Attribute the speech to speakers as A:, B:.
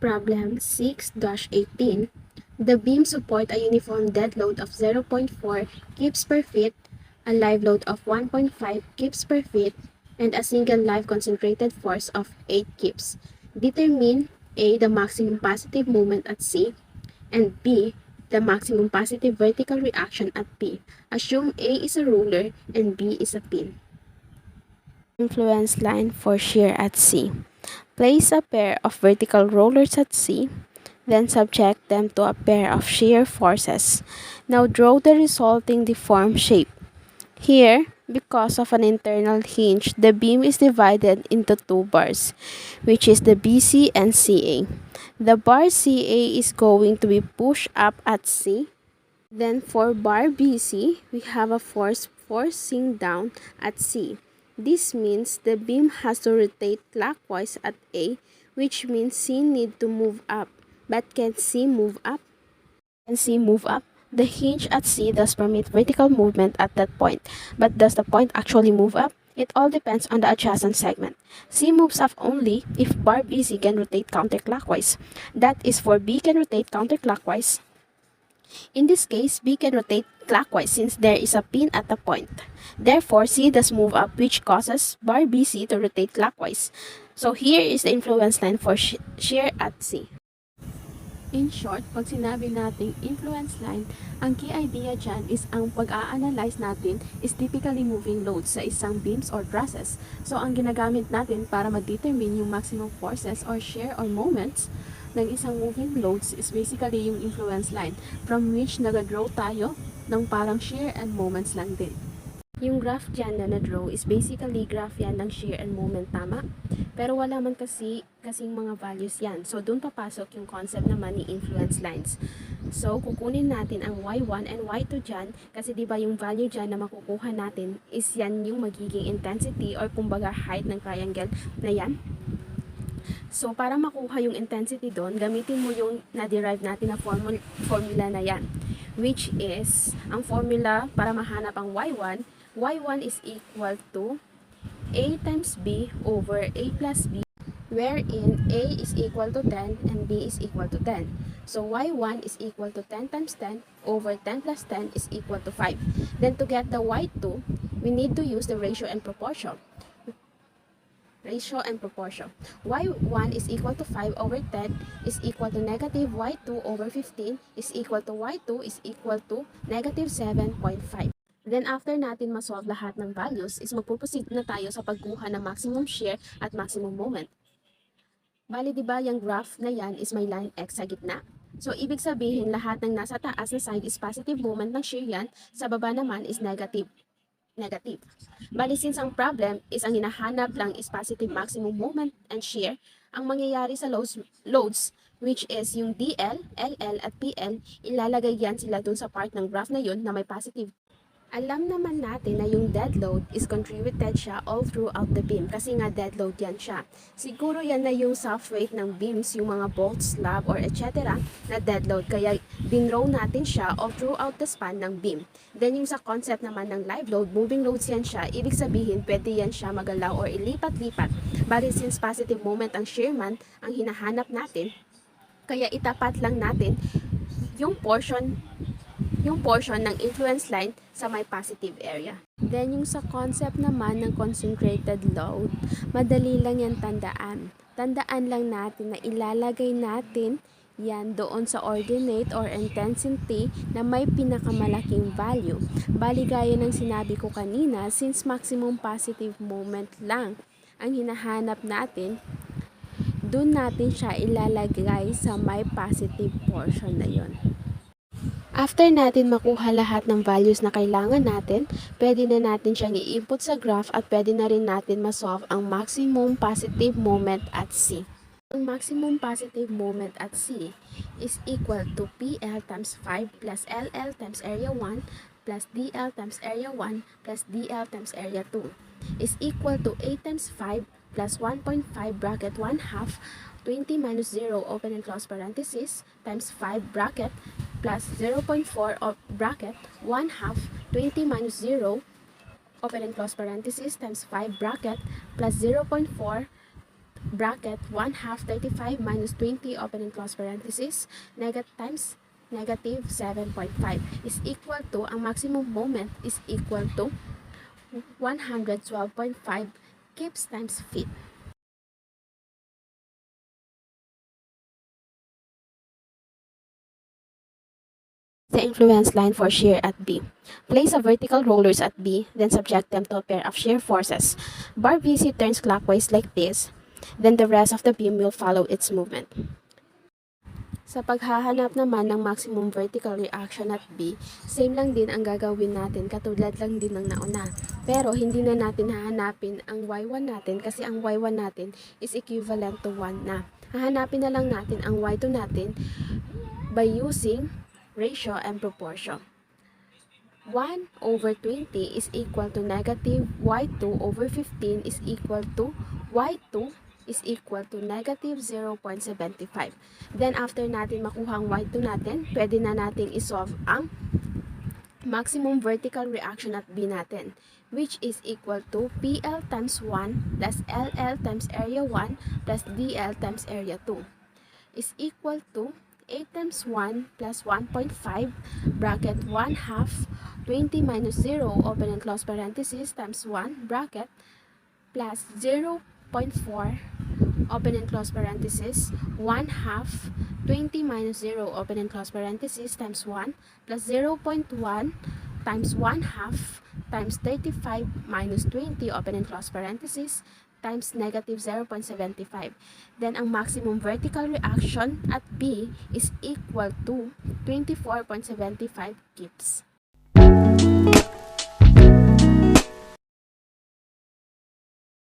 A: Problem 6-18, the beam support a uniform dead load of 0.4 kips per feet, a live load of 1.5 kips per feet, and a single live concentrated force of 8 kips. Determine A. The maximum positive moment at C, and B. The maximum positive vertical reaction at P. Assume A is a ruler and B is a pin. Influence line for shear at C. Place a pair of vertical rollers at C, then subject them to a pair of shear forces. Now draw the resulting deformed shape. Here, because of an internal hinge, the beam is divided into two bars, which is the BC and CA. The bar CA is going to be pushed up at C. Then for bar BC, we have a force forcing down at C. This means the beam has to rotate clockwise at A, which means C need to move up. But can C move up? Can C move up? The hinge at C does permit vertical movement at that point, but does the point actually move up? It all depends on the adjacent segment. C moves up only if bar BC can rotate counterclockwise. That is, for B can rotate counterclockwise. In this case, B can rotate clockwise since there is a pin at the point. Therefore, C does move up, which causes bar BC to rotate clockwise. So here is the influence line for shear at C. In short, pag sinabi nating influence line, ang key idea dyan is ang pag-a-analyze natin is typically moving loads sa isang beams or trusses. So, ang ginagamit natin para ma-determine yung maximum forces or shear or moments ng isang moving loads is basically yung influence line from which nag-draw tayo ng parang shear and moments lang din. Yung graph dyan na na-draw is basically graph yan ng shear and moment, tama? Pero wala man kasing mga values yan. So, dun papasok yung concept naman ni influence lines. So, kukunin natin ang y1 and y2 dyan kasi diba yung value dyan na makukuha natin is yan yung magiging intensity or kumbaga height ng triangle na yan. So, para makuha yung intensity doon, gamitin mo yung na-derive natin na formula na yan. Which is, ang formula para mahanap ang y1 is equal to A times B over A plus B, wherein A is equal to 10 and B is equal to 10. So, y1 is equal to 10 times 10 over 10 plus 10 is equal to 5. Then, to get the y2, we need to use the ratio and proportion. Y1 is equal to 5 over 10 is equal to negative y2 over 15 is equal to y2 is equal to negative 7.5. Then after natin ma-solve lahat ng values is magpuproceed na tayo sa pagkuha ng maximum shear at maximum moment. Bali, diba yung graph na yan is may line x sa gitna? So, ibig sabihin lahat ng nasa taas na side is positive moment ng shear yan, sa baba naman is negative. Bali, since ang problem is ang hinahanap lang is positive maximum moment and shear, ang mangyayari sa loads which is yung DL, LL at PL, ilalagay yan sila dun sa part ng graph na yun na may positive. Alam naman natin na yung dead load is contributed siya all throughout the beam kasi nga dead load yan siya. Siguro yan na yung soft weight ng beams, yung mga bolts, slab, or etc. na dead load. Kaya dinrow natin siya all throughout the span ng beam. Then yung sa concept naman ng live load, moving loads yan siya. Ibig sabihin, pwede yan siya magalaw or ilipat-lipat. Bali, since positive moment ang shear man ang hinahanap natin, kaya itapat lang natin yung portion ng influence line sa may positive area. Then, yung sa concept naman ng concentrated load, madali lang yan tandaan. Tandaan lang natin na ilalagay natin yan doon sa ordinate or intensity na may pinakamalaking value. Bali, gaya ng sinabi ko kanina, since maximum positive moment lang ang hinahanap natin, doon natin siya ilalagay sa may positive portion na yon. After natin makuha lahat ng values na kailangan natin, pwede na natin siyang i-input sa graph at pwede na rin natin ma-solve ang maximum positive moment at C. Ang maximum positive moment at C is equal to PL times 5 plus LL times area 1 plus DL times area 1 plus DL times area 2 is equal to A times 5 plus 1.5 bracket 1 half 20 minus 0 open and close parenthesis times 5 bracket plus 0.4 of bracket 1 half 20 minus 0 open and close parenthesis times 5 bracket plus 0.4 bracket 1 half 35 minus 20 open and close parenthesis times negative 7.5 is equal to, ang maximum moment is equal to 112.5 kips times feet. The influence line for shear at B. Place a vertical rollers at B, then subject them to a pair of shear forces. Bar BC turns clockwise like this, then the rest of the beam will follow its movement. Sa paghahanap naman ng maximum vertical reaction at B, same lang din ang gagawin natin, katulad lang din ng nauna. Pero hindi na natin hahanapin ang y1 natin kasi ang y1 natin is equivalent to 1 na. Hahanapin na lang natin ang y2 natin by using ratio and proportion. 1 over 20 is equal to negative y2 over 15 is equal to y2 is equal to negative 0.75. Then after natin makuha ang y2 natin, pwede na natin isolve ang maximum vertical reaction at B natin, which is equal to PL times 1 plus LL times area 1 plus DL times area 2 is equal to 8 times 1 plus 1.5 bracket 1 half 20 minus 0 open and close parenthesis times 1 bracket plus 0.4 open and close parenthesis 1 half 20 minus 0 open and close parenthesis times 1 plus 0.1 times 1 half times 35 minus 20 open and close parenthesis times negative 0.75. Then, ang maximum vertical reaction at B is equal to 24.75 kips.